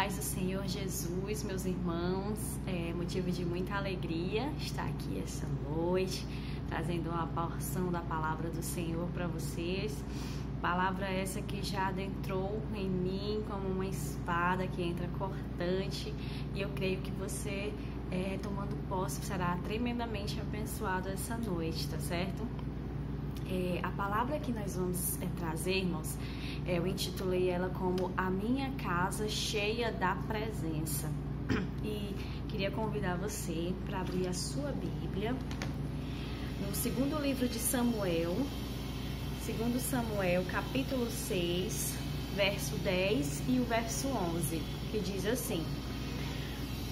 paz do Senhor Jesus, meus irmãos, é motivo de muita alegria estar aqui essa noite, trazendo uma porção da palavra do Senhor para vocês. Palavra essa que já adentrou em mim como uma espada que entra cortante, e eu creio que você, tomando posse, será tremendamente abençoado essa noite, tá certo? A palavra que nós vamos trazer, irmãos, eu intitulei ela como A Minha Casa Cheia da Presença. E queria convidar você para abrir a sua Bíblia no segundo livro de Samuel, 2 Samuel, capítulo 6, verso 10 e o verso 11, que diz assim: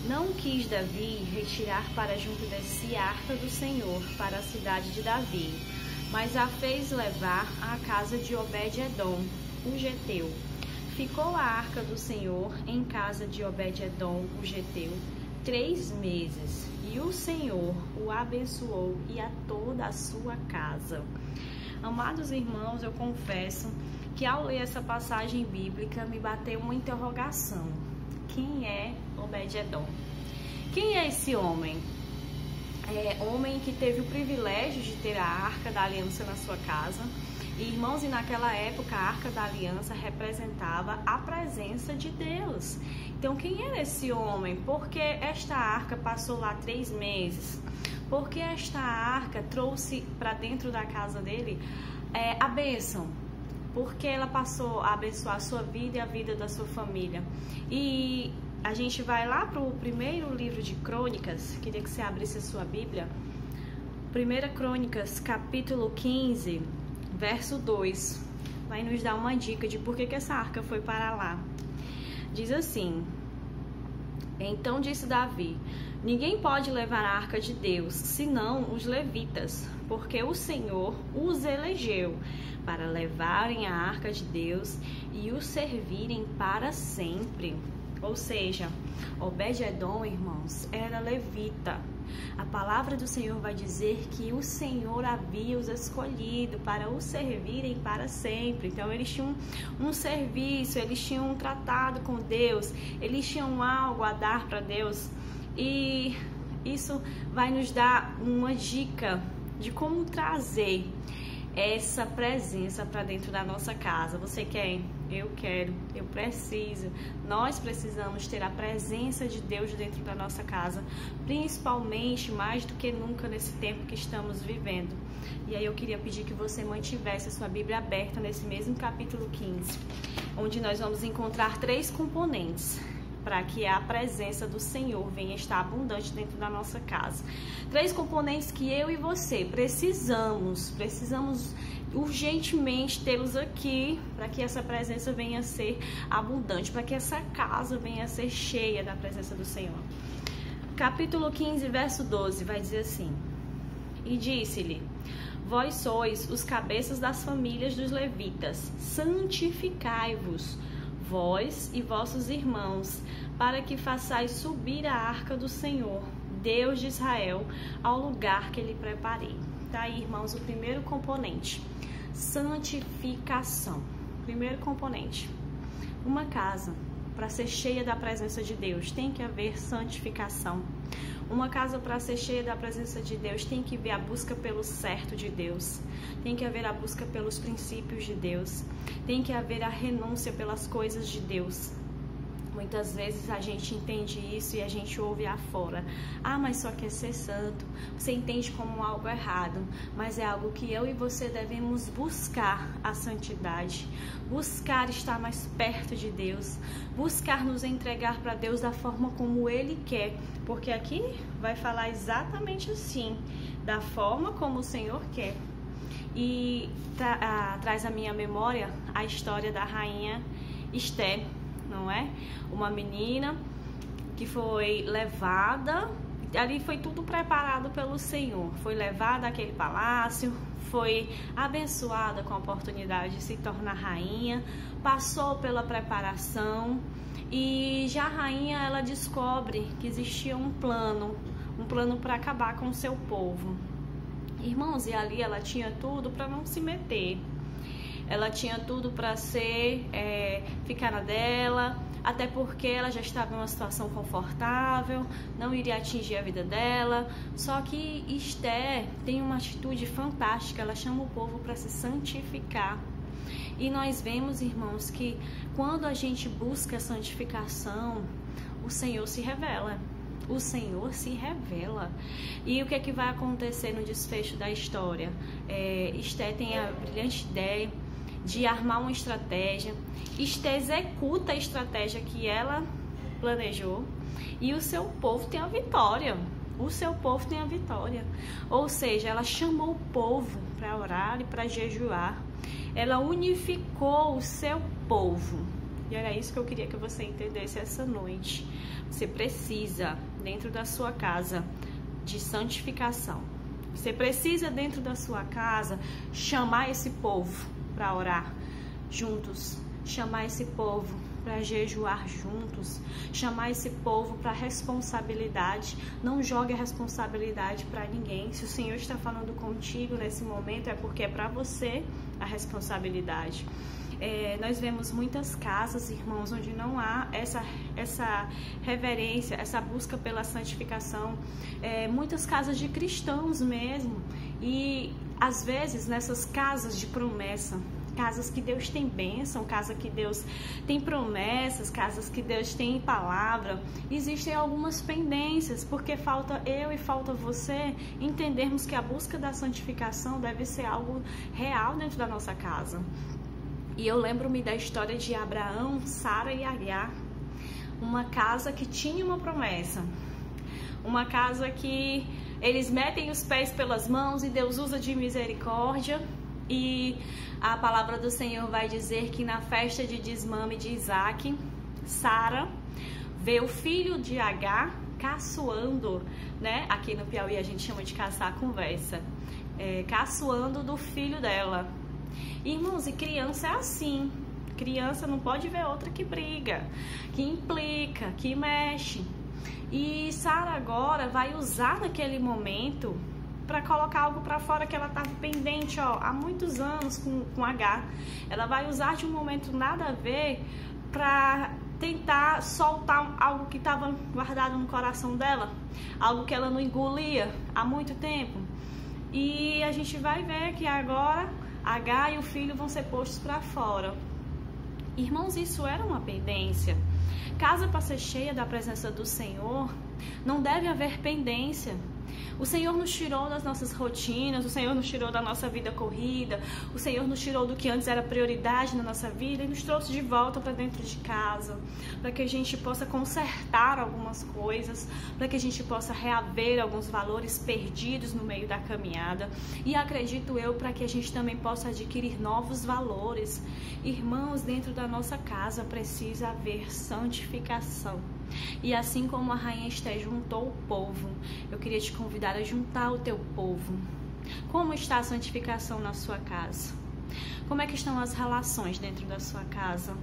Não quis Davi retirar para junto de si a arca do Senhor para a cidade de Davi, mas a fez levar à casa de Obed-edom, o geteu. Ficou a arca do Senhor em casa de Obed-edom, o geteu, 3 meses, e o Senhor o abençoou e a toda a sua casa. Amados irmãos, eu confesso que ao ler essa passagem bíblica me bateu uma interrogação. Quem é Obed-edom? Quem é esse homem? Homem que teve o privilégio de ter a Arca da Aliança na sua casa. E, irmãos, e naquela época a Arca da Aliança representava a presença de Deus. Então, quem era esse homem? Porque esta arca passou lá 3 meses? Porque esta arca trouxe para dentro da casa dele a bênção? Porque ela passou a abençoar a sua vida e a vida da sua família. E a gente vai lá para o primeiro livro de Crônicas. Queria que você abrisse a sua Bíblia. 1 Crônicas, capítulo 15, verso 2. Vai nos dar uma dica de por que essa arca foi para lá. Diz assim: Então disse Davi: Ninguém pode levar a arca de Deus, senão os levitas, porque o Senhor os elegeu para levarem a arca de Deus e o servirem para sempre. Ou seja, Obed-edom, irmãos, era levita. A palavra do Senhor vai dizer que o Senhor havia os escolhido para o servirem para sempre. Então, eles tinham um serviço, eles tinham um tratado com Deus, eles tinham algo a dar para Deus. E isso vai nos dar uma dica de como trazer essa presença para dentro da nossa casa. Você quer? Eu quero, eu preciso. Nós precisamos ter a presença de Deus dentro da nossa casa, principalmente mais do que nunca nesse tempo que estamos vivendo. E aí eu queria pedir que você mantivesse a sua Bíblia aberta nesse mesmo capítulo 15, onde nós vamos encontrar 3 componentes para que a presença do Senhor venha estar abundante dentro da nossa casa. 3 componentes que eu e você precisamos urgentemente tê-los aqui, para que essa presença venha a ser abundante, para que essa casa venha a ser cheia da presença do Senhor. Capítulo 15, verso 12, vai dizer assim: E disse-lhe: Vós sois os cabeças das famílias dos levitas, santificai-vos, vós e vossos irmãos, para que façais subir a arca do Senhor, Deus de Israel, ao lugar que lhe preparei. Tá aí, irmãos, o primeiro componente: santificação. Primeiro componente. Uma casa, para ser cheia da presença de Deus, tem que haver santificação. Uma casa, para ser cheia da presença de Deus, tem que haver a busca pelo certo de Deus, tem que haver a busca pelos princípios de Deus, tem que haver a renúncia pelas coisas de Deus. Muitas vezes a gente entende isso e a gente ouve afora: ah, mas só quer ser santo. Você entende como algo errado, mas é algo que eu e você devemos buscar a santidade, buscar estar mais perto de Deus, buscar nos entregar para Deus da forma como Ele quer, porque aqui vai falar exatamente assim, da forma como o Senhor quer. E traz à minha memória a história da rainha Esther, não é? Uma menina que foi levada, ali foi tudo preparado pelo Senhor, foi levada àquele palácio, foi abençoada com a oportunidade de se tornar rainha, passou pela preparação, e já a rainha, ela descobre que existia um plano para acabar com o seu povo. Irmãos, e ali ela tinha tudo para não se meter. Ela tinha tudo para ficar na dela, até porque ela já estava em uma situação confortável, não iria atingir a vida dela. Só que Esther tem uma atitude fantástica, ela chama o povo para se santificar. E nós vemos, irmãos, que quando a gente busca a santificação, o Senhor se revela. O Senhor se revela. E o que é que vai acontecer no desfecho da história? Esther tem a brilhante ideia de armar uma estratégia. Esther executa a estratégia que ela planejou e o seu povo tem a vitória. O seu povo tem a vitória. Ou seja, ela chamou o povo para orar e para jejuar. Ela unificou o seu povo. E era isso que eu queria que você entendesse essa noite. Você precisa, dentro da sua casa, de santificação. Você precisa, dentro da sua casa, chamar esse povo para orar juntos. Chamar esse povo para jejuar juntos. Chamar esse povo para responsabilidade. Não jogue a responsabilidade para ninguém. Se o Senhor está falando contigo nesse momento, é porque é para você a responsabilidade. Nós vemos muitas casas, irmãos, onde não há essa reverência, essa busca pela santificação. Muitas casas de cristãos mesmo. E às vezes nessas casas de promessa, casas que Deus tem bênção, casa que Deus tem promessas, casas que Deus tem palavra, existem algumas pendências, porque falta eu e falta você entendermos que a busca da santificação deve ser algo real dentro da nossa casa. E eu lembro-me da história de Abraão, Sara e Agar, uma casa que tinha uma promessa, uma casa que eles metem os pés pelas mãos e Deus usa de misericórdia. E a palavra do Senhor vai dizer que na festa de desmame de Isaac, Sara vê o filho de Agar caçoando, né? Aqui no Piauí a gente chama de caçar a conversa, caçoando do filho dela. Irmãos, e criança é assim. Criança não pode ver outra que briga, que implica, que mexe. E Sara agora vai usar naquele momento para colocar algo para fora que ela estava pendente, há muitos anos com Agar. Ela vai usar de um momento nada a ver para tentar soltar algo que estava guardado no coração dela, algo que ela não engolia há muito tempo. E a gente vai ver que agora Agar e o filho vão ser postos para fora. Irmãos, isso era uma pendência. Casa para ser cheia da presença do Senhor, não deve haver pendência. O Senhor nos tirou das nossas rotinas, o Senhor nos tirou da nossa vida corrida, o Senhor nos tirou do que antes era prioridade na nossa vida e nos trouxe de volta para dentro de casa, para que a gente possa consertar algumas coisas, para que a gente possa reaver alguns valores perdidos no meio da caminhada e, acredito eu, para que a gente também possa adquirir novos valores. Irmãos, dentro da nossa casa precisa haver santificação. E assim como a rainha Esther juntou o povo, eu queria te convidar a juntar o teu povo. Como está a santificação na sua casa? Como é que estão as relações dentro da sua casa?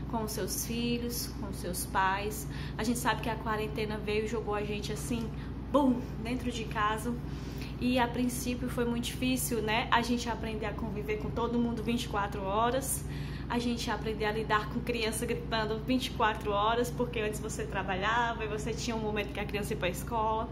Com os seus filhos, com os seus pais? A gente sabe que a quarentena veio e jogou a gente assim, bum, dentro de casa. E a princípio foi muito difícil, né? A gente aprender a conviver com todo mundo 24 horas. A gente aprender a lidar com criança gritando 24 horas, porque antes você trabalhava e você tinha um momento que a criança ia para a escola.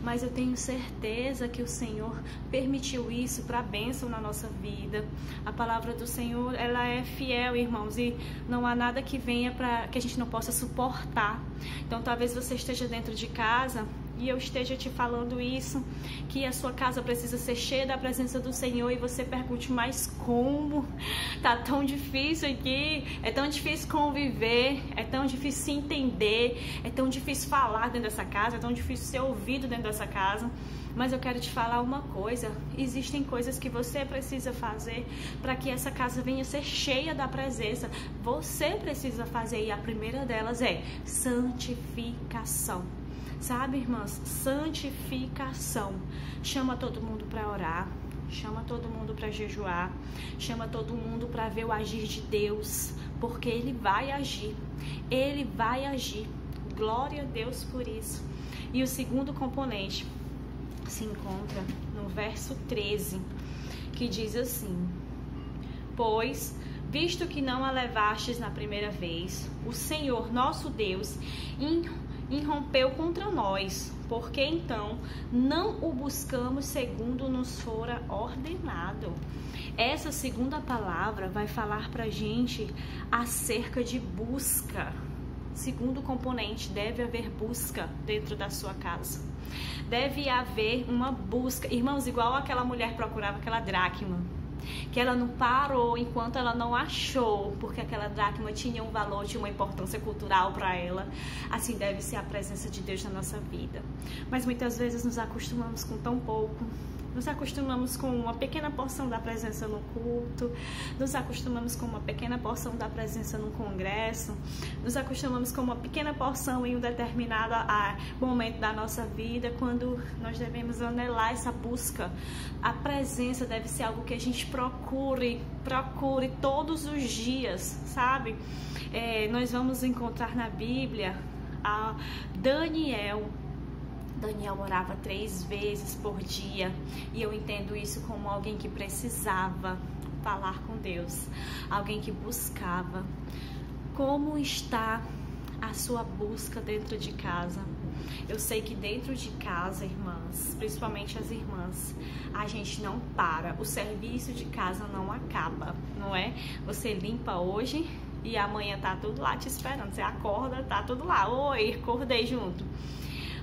Mas eu tenho certeza que o Senhor permitiu isso para a bênção na nossa vida. A palavra do Senhor, ela é fiel, irmãos, e não há nada que venha para que a gente não possa suportar. Então talvez você esteja dentro de casa e eu esteja te falando isso, que a sua casa precisa ser cheia da presença do Senhor, e você pergunte, mas como? Tá tão difícil aqui, é tão difícil conviver, é tão difícil se entender, é tão difícil falar dentro dessa casa, é tão difícil ser ouvido dentro dessa casa. Mas eu quero te falar uma coisa, existem coisas que você precisa fazer para que essa casa venha ser cheia da presença. Você precisa fazer, e a primeira delas é santificação. Sabe, irmãs, santificação. Chama todo mundo para orar, chama todo mundo para jejuar, chama todo mundo para ver o agir de Deus, porque Ele vai agir, Ele vai agir. Glória a Deus por isso. E o segundo componente se encontra no verso 13, que diz assim: pois visto que não a levastes na primeira vez, o Senhor nosso Deus irrompeu contra nós, porque então não o buscamos segundo nos fora ordenado. Essa segunda palavra vai falar pra gente acerca de busca. Segundo componente, deve haver busca dentro da sua casa. Deve haver uma busca. Irmãos, igual aquela mulher procurava aquela dracma, que ela não parou enquanto ela não achou, porque aquela dracma tinha um valor, tinha uma importância cultural para ela. Assim deve ser a presença de Deus na nossa vida. Mas muitas vezes nos acostumamos com tão pouco. Nos acostumamos com uma pequena porção da presença no culto, nos acostumamos com uma pequena porção da presença no congresso, nos acostumamos com uma pequena porção em um determinado momento da nossa vida, quando nós devemos anelar essa busca. A presença deve ser algo que a gente procure todos os dias, sabe? Nós vamos encontrar na Bíblia a Daniel orava 3 vezes por dia, e eu entendo isso como alguém que precisava falar com Deus, alguém que buscava. Como está a sua busca dentro de casa? Eu sei que dentro de casa, irmãs, principalmente as irmãs, a gente não para, o serviço de casa não acaba, não é? Você limpa hoje e amanhã tá tudo lá te esperando, você acorda, tá tudo lá, oi, acordei junto.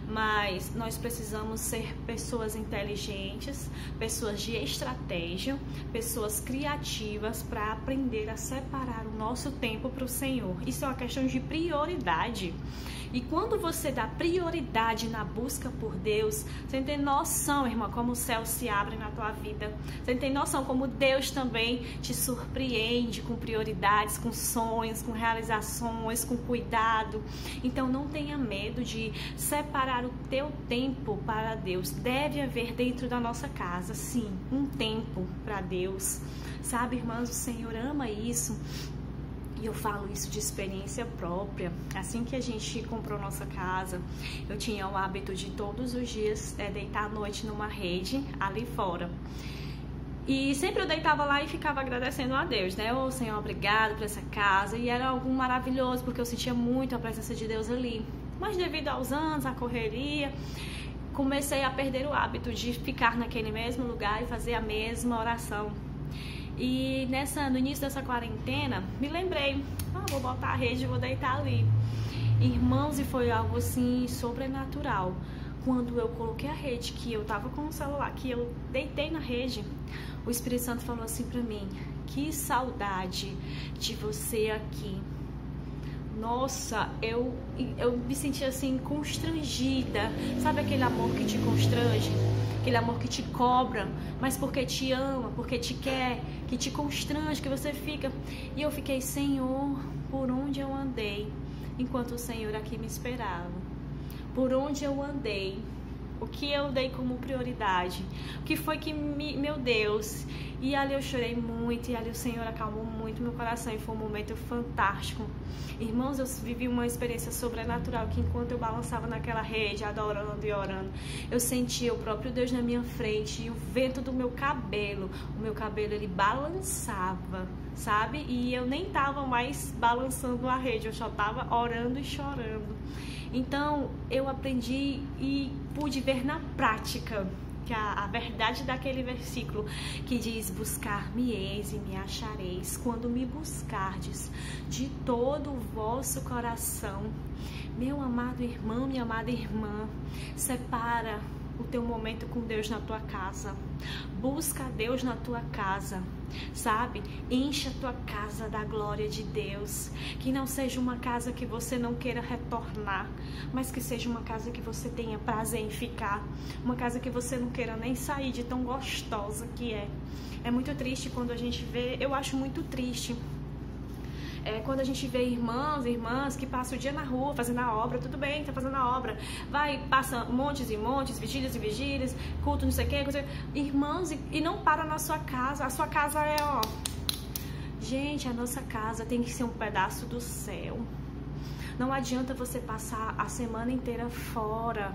Mas nós precisamos ser pessoas inteligentes, pessoas de estratégia, pessoas criativas para aprender a separar o nosso tempo para o Senhor. Isso é uma questão de prioridade. E quando você dá prioridade na busca por Deus, você tem noção, irmã, como o céu se abre na tua vida. Você tem noção como Deus também te surpreende com prioridades, com sonhos, com realizações, com cuidado. Então não tenha medo de separar o teu tempo para Deus. Deve haver dentro da nossa casa, sim, um tempo para Deus. Sabe, irmãs, o Senhor ama isso. E eu falo isso de experiência própria. Assim que a gente comprou nossa casa, eu tinha o hábito de todos os dias deitar à noite numa rede ali fora. E sempre eu deitava lá e ficava agradecendo a Deus, né? Ô Senhor, obrigado por essa casa. E era algo maravilhoso, porque eu sentia muito a presença de Deus ali. Mas devido aos anos, à correria, comecei a perder o hábito de ficar naquele mesmo lugar e fazer a mesma oração. E no início dessa quarentena, me lembrei, vou botar a rede e vou deitar ali. Irmãos, e foi algo assim sobrenatural. Quando eu coloquei a rede, que eu tava com o celular, que eu deitei na rede, o Espírito Santo falou assim pra mim: que saudade de você aqui. Nossa, eu me senti assim constrangida. Sabe aquele amor que te constrange? Aquele amor que te cobra, mas porque te ama, porque te quer, que te constrange, que você fica. E eu fiquei: Senhor, por onde eu andei enquanto o Senhor aqui me esperava? Por onde eu andei? O que eu dei como prioridade? O que foi que meu Deus? E ali eu chorei muito, e ali o Senhor acalmou muito meu coração, e foi um momento fantástico. Irmãos, eu vivi uma experiência sobrenatural, que enquanto eu balançava naquela rede, adorando e orando, eu sentia o próprio Deus na minha frente, e o vento do meu cabelo, ele balançava, sabe? E eu nem tava mais balançando a rede, eu só tava orando e chorando. Então eu aprendi e pude ver na prática que a verdade daquele versículo que diz: buscar-me-eis e me achareis quando me buscardes de todo o vosso coração. Meu amado irmão, minha amada irmã, separa o teu momento com Deus na tua casa. Busca Deus na tua casa, sabe? Enche a tua casa da glória de Deus. Que não seja uma casa que você não queira retornar, mas que seja uma casa que você tenha prazer em ficar. Uma casa que você não queira nem sair de tão gostosa que é. É muito triste quando a gente vê, eu acho muito triste, quando a gente vê irmãos e irmãs que passam o dia na rua fazendo a obra. Tudo bem, tá fazendo a obra, passa montes e montes, vigílias e vigílias, culto, não sei o que, irmãos, e não para na sua casa. A sua casa é, gente, a nossa casa tem que ser um pedaço do céu. Não adianta você passar a semana inteira fora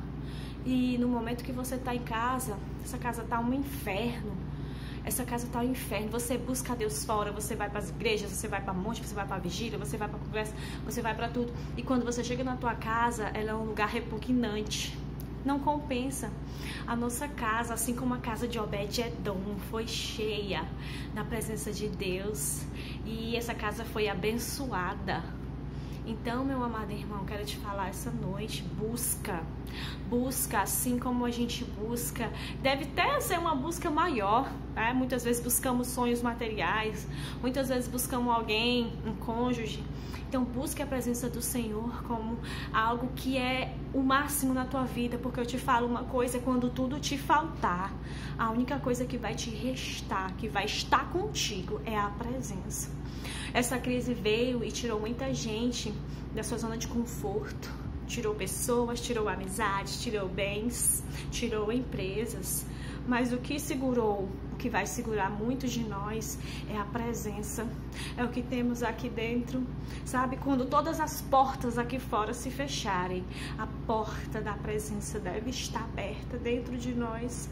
e no momento que você tá em casa, essa casa tá um inferno. essa casa tá um inferno. Você busca Deus fora, você vai para as igrejas, você vai para monte, você vai para vigília, você vai para congresso, você vai para tudo. E quando você chega na tua casa, ela é um lugar repugnante. Não compensa. A nossa casa, assim como a casa de Obed-Edom, foi cheia da presença de Deus. E essa casa foi abençoada. Então, meu amado irmão, quero te falar essa noite, busca assim como a gente busca, deve até ser uma busca maior, né? Muitas vezes buscamos sonhos materiais, muitas vezes buscamos alguém, um cônjuge. Então, busque a presença do Senhor como algo que é o máximo na tua vida, porque eu te falo uma coisa, quando tudo te faltar, a única coisa que vai te restar, que vai estar contigo, é a presença. Essa crise veio e tirou muita gente da sua zona de conforto, tirou pessoas, tirou amizades, tirou bens, tirou empresas, mas o que segurou, o que vai segurar muitos de nós é a presença, é o que temos aqui dentro, sabe? Quando todas as portas aqui fora se fecharem, a porta da presença deve estar aberta dentro de nós.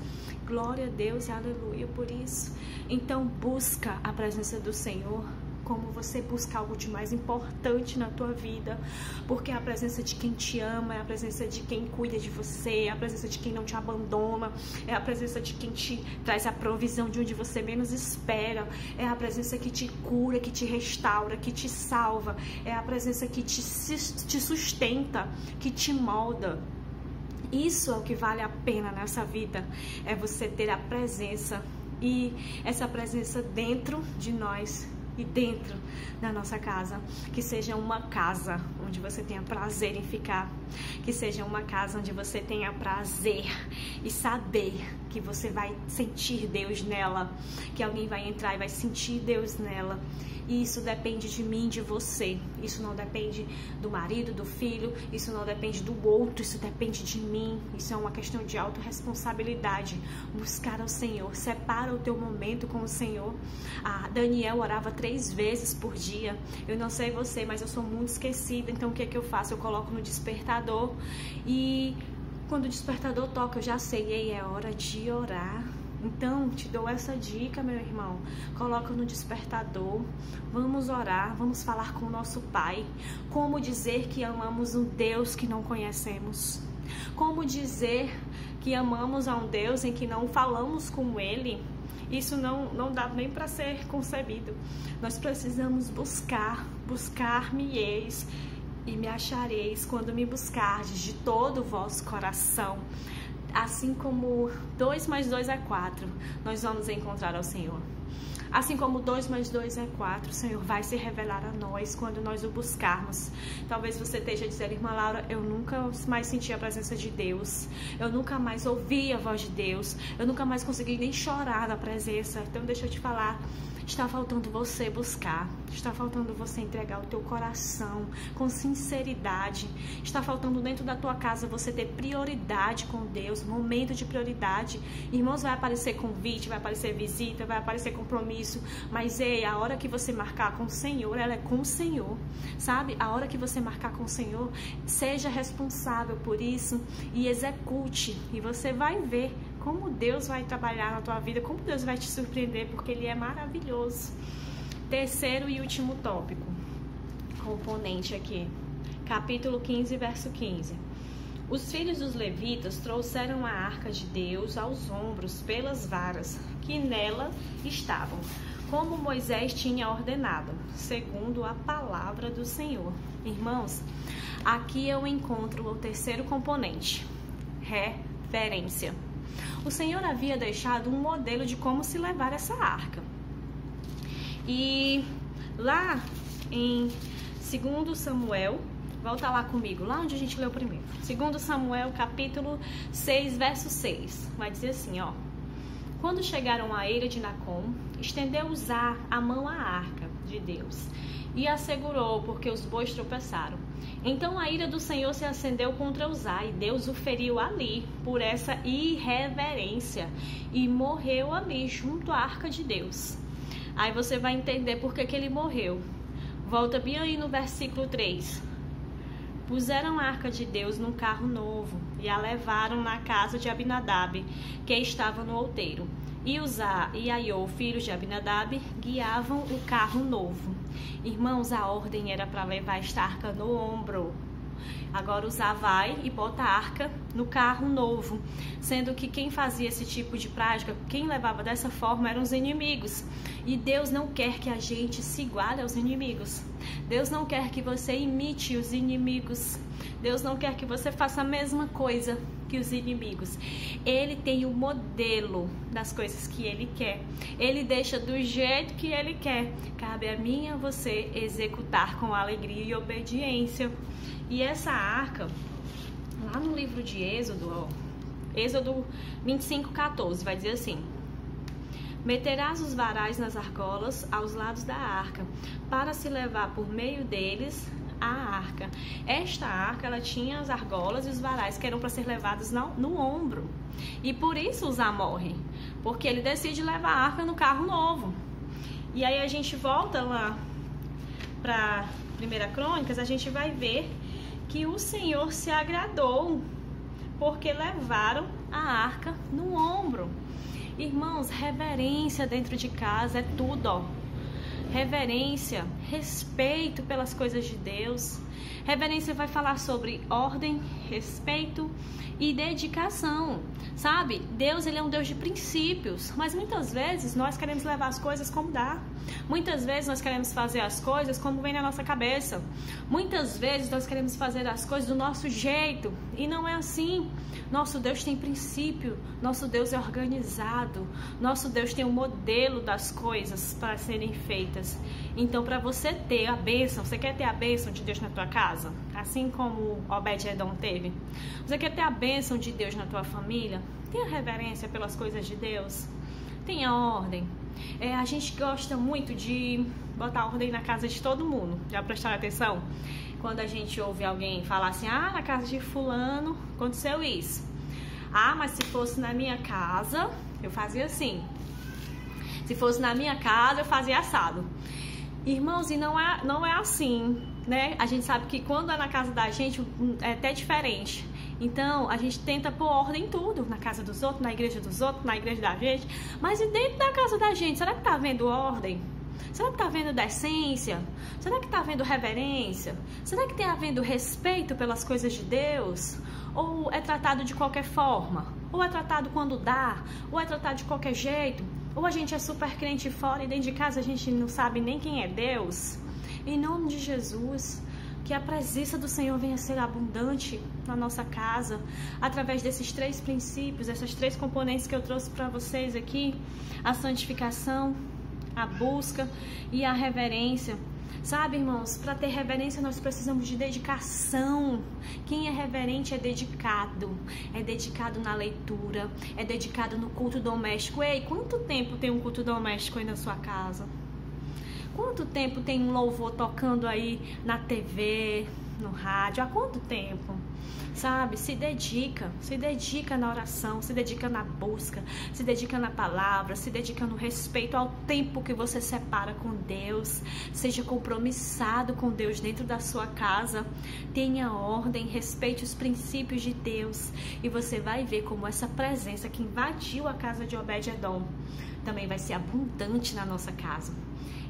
Glória a Deus e aleluia por isso. Então busca a presença do Senhor como você busca algo de mais importante na tua vida, porque é a presença de quem te ama, é a presença de quem cuida de você, é a presença de quem não te abandona, é a presença de quem te traz a provisão de onde você menos espera, é a presença que te cura, que te restaura, que te salva, é a presença que te sustenta, que te molda. Isso é o que vale a pena nessa vida, é você ter a presença, e essa presença dentro de nós e dentro da nossa casa, que seja uma casa onde você tenha prazer em ficar, que seja uma casa onde você tenha prazer e saber que você vai sentir Deus nela, que alguém vai entrar e vai sentir Deus nela. E isso depende de mim, de você. Isso não depende do marido, do filho, isso não depende do outro, isso depende de mim. Isso é uma questão de autorresponsabilidade. Buscar ao Senhor, separa o teu momento com o Senhor. Daniel orava 3 vezes por dia. Eu não sei você, mas eu sou muito esquecida. Então o que é que eu faço? Eu coloco no despertador e quando o despertador toca, eu já sei, ei, é hora de orar. Então, te dou essa dica, meu irmão. Coloca no despertador. Vamos orar, vamos falar com o nosso Pai. Como dizer que amamos um Deus que não conhecemos? Como dizer que amamos a um Deus em que não falamos com Ele? Isso não dá nem para ser concebido. Nós precisamos buscar-me-eis e me achareis quando me buscardes de todo o vosso coração. Assim como 2 mais 2 é 4, nós vamos encontrar ao Senhor. Assim como 2 mais 2 é 4, o Senhor vai se revelar a nós quando nós o buscarmos. Talvez você esteja dizendo, irmã Laura, eu nunca mais senti a presença de Deus, eu nunca mais ouvi a voz de Deus, eu nunca mais consegui nem chorar na presença. Então deixa eu te falar, está faltando você buscar, está faltando você entregar o teu coração com sinceridade, está faltando dentro da tua casa você ter prioridade com Deus, momento de prioridade. Irmãos, vai aparecer convite, vai aparecer visita, vai aparecer compromisso, mas ei, a hora que você marcar com o Senhor, ela é com o Senhor, sabe? A hora que você marcar com o Senhor, seja responsável por isso e execute, e você vai ver como Deus vai trabalhar na tua vida, como Deus vai te surpreender, porque Ele é maravilhoso. Terceiro e último tópico, componente aqui, capítulo 15, verso 15. Os filhos dos levitas trouxeram a arca de Deus aos ombros pelas varas que nela estavam, como Moisés tinha ordenado, segundo a palavra do Senhor. Irmãos, aqui eu encontro o terceiro componente, reverência. O Senhor havia deixado um modelo de como se levar essa arca. E lá em 2 Samuel, volta lá comigo, lá onde a gente leu primeiro. 2 Samuel, capítulo 6, verso 6. Vai dizer assim, ó. Quando chegaram à eira de Nacon, estendeu Uzá a mão à arca de Deus e a segurou, porque os bois tropeçaram. Então a ira do Senhor se acendeu contra Uzá, e Deus o feriu ali por essa irreverência, e morreu ali junto à arca de Deus. Aí você vai entender por que ele morreu. Volta bem aí no versículo 3. Puseram a arca de Deus num carro novo e a levaram na casa de Abinadab, que estava no outeiro. e Aiô, filhos de Abinadab, guiavam o carro novo. Irmãos, a ordem era para levar esta arca no ombro. Agora Uzá vai e bota a arca no carro novo, sendo que quem fazia esse tipo de prática, quem levava dessa forma eram os inimigos. E Deus não quer que a gente se iguale aos inimigos. Deus não quer que você imite os inimigos. Deus não quer que você faça a mesma coisa que os inimigos. Ele tem o modelo das coisas que ele quer. Ele deixa do jeito que ele quer. Cabe a mim e a você executar com alegria e obediência. E essa arca, lá no livro de Êxodo, Êxodo 25:14, vai dizer assim: meterás os varais nas argolas aos lados da arca, para se levar por meio deles a arca. Esta arca, ela tinha as argolas e os varais que eram para ser levados no ombro. E por isso Uzá morre, porque ele decide levar a arca no carro novo. E aí a gente volta lá para 1 Crônicas, a gente vai ver que o Senhor se agradou, porque levaram a arca no ombro. Irmãos, reverência dentro de casa é tudo, ó. Reverência, respeito pelas coisas de Deus. Reverência vai falar sobre ordem, respeito e dedicação. Sabe? Deus, ele é um Deus de princípios, mas muitas vezes nós queremos levar as coisas como dá. Muitas vezes nós queremos fazer as coisas como vem na nossa cabeça. Muitas vezes nós queremos fazer as coisas do nosso jeito, e não é assim. Nosso Deus tem princípio, nosso Deus é organizado, nosso Deus tem um modelo das coisas para serem feitas. Então, para você ter a bênção, você quer ter a bênção de Deus na tua casa? Assim como Obed-Edom teve. Você quer ter a bênção de Deus na tua família? Tenha reverência pelas coisas de Deus. Tenha ordem. A gente gosta muito de botar ordem na casa de todo mundo. Já prestaram atenção? Quando a gente ouve alguém falar assim: ah, na casa de fulano aconteceu isso. Ah, mas se fosse na minha casa, eu fazia assim. Se fosse na minha casa, eu fazia assado. Irmãos, e não é assim, né? A gente sabe que quando é na casa da gente, é até diferente. Então, a gente tenta pôr ordem em tudo, na casa dos outros, na igreja dos outros, na igreja da gente. Mas e dentro da casa da gente, será que tá havendo ordem? Será que tá havendo decência? Será que tá havendo reverência? Será que tem havendo respeito pelas coisas de Deus? Ou é tratado de qualquer forma? Ou é tratado quando dá? Ou é tratado de qualquer jeito? Ou a gente é super crente fora e dentro de casa a gente não sabe nem quem é Deus? Em nome de Jesus, que a presença do Senhor venha ser abundante na nossa casa, através desses 3 princípios, essas 3 componentes que eu trouxe para vocês aqui: a santificação, a busca e a reverência. Sabe, irmãos, para ter reverência nós precisamos de dedicação. Quem é reverente é dedicado na leitura, é dedicado no culto doméstico. Ei, quanto tempo tem um culto doméstico aí na sua casa? Quanto tempo tem um louvor tocando aí na TV, no rádio? Há quanto tempo? Sabe, se dedica na oração, se dedica na busca, se dedica na palavra, se dedica no respeito ao tempo que você separa com Deus. Seja compromissado com Deus dentro da sua casa. Tenha ordem, respeite os princípios de Deus, e você vai ver como essa presença que invadiu a casa de Obed-Edom também vai ser abundante na nossa casa.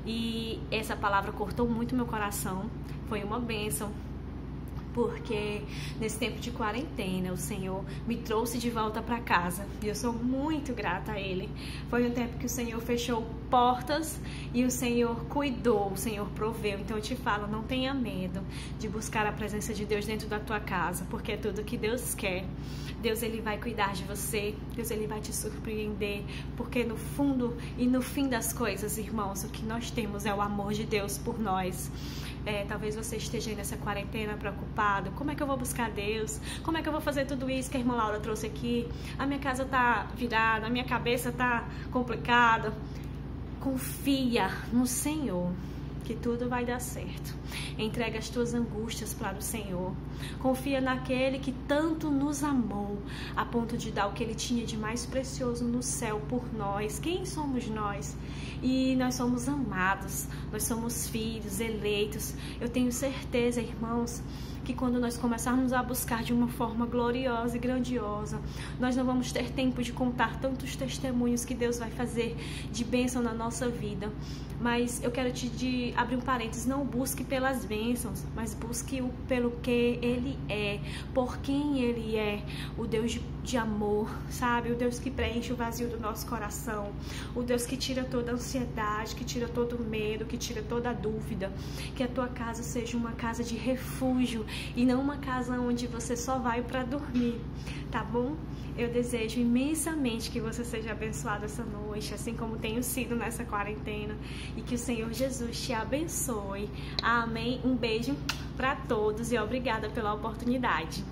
E essa palavra cortou muito meu coração, foi uma bênção, porque nesse tempo de quarentena o Senhor me trouxe de volta para casa e eu sou muito grata a Ele. Foi um tempo que o Senhor fechou portas e o Senhor cuidou, o Senhor proveu. Então eu te falo, não tenha medo de buscar a presença de Deus dentro da tua casa, porque é tudo que Deus quer. Deus, Ele vai cuidar de você, Deus, Ele vai te surpreender, porque no fundo e no fim das coisas, irmãos, o que nós temos é o amor de Deus por nós. Talvez você esteja aí nessa quarentena preocupado: como é que eu vou buscar Deus? Como é que eu vou fazer tudo isso que a irmã Laura trouxe aqui? A minha casa tá virada, a minha cabeça tá complicada. Confia no Senhor, que tudo vai dar certo. Entrega as tuas angústias para o Senhor. Confia naquele que tanto nos amou, a ponto de dar o que ele tinha de mais precioso no céu por nós. Quem somos nós? E nós somos amados, nós somos filhos, eleitos. Eu tenho certeza, irmãos, que quando nós começarmos a buscar de uma forma gloriosa e grandiosa, nós não vamos ter tempo de contar tantos testemunhos que Deus vai fazer de bênção na nossa vida. Mas eu quero te abrir um parênteses, não busque pelas bênçãos, mas busque pelo que Ele é, por quem Ele é, o Deus de amor, sabe? O Deus que preenche o vazio do nosso coração, o Deus que tira toda a ansiedade, que tira todo o medo, que tira toda a dúvida. Que a tua casa seja uma casa de refúgio e não uma casa onde você só vai para dormir, tá bom? Eu desejo imensamente que você seja abençoado essa noite, assim como tenho sido nessa quarentena, e que o Senhor Jesus te abençoe. Amém? Um beijo para todos e obrigada pela oportunidade.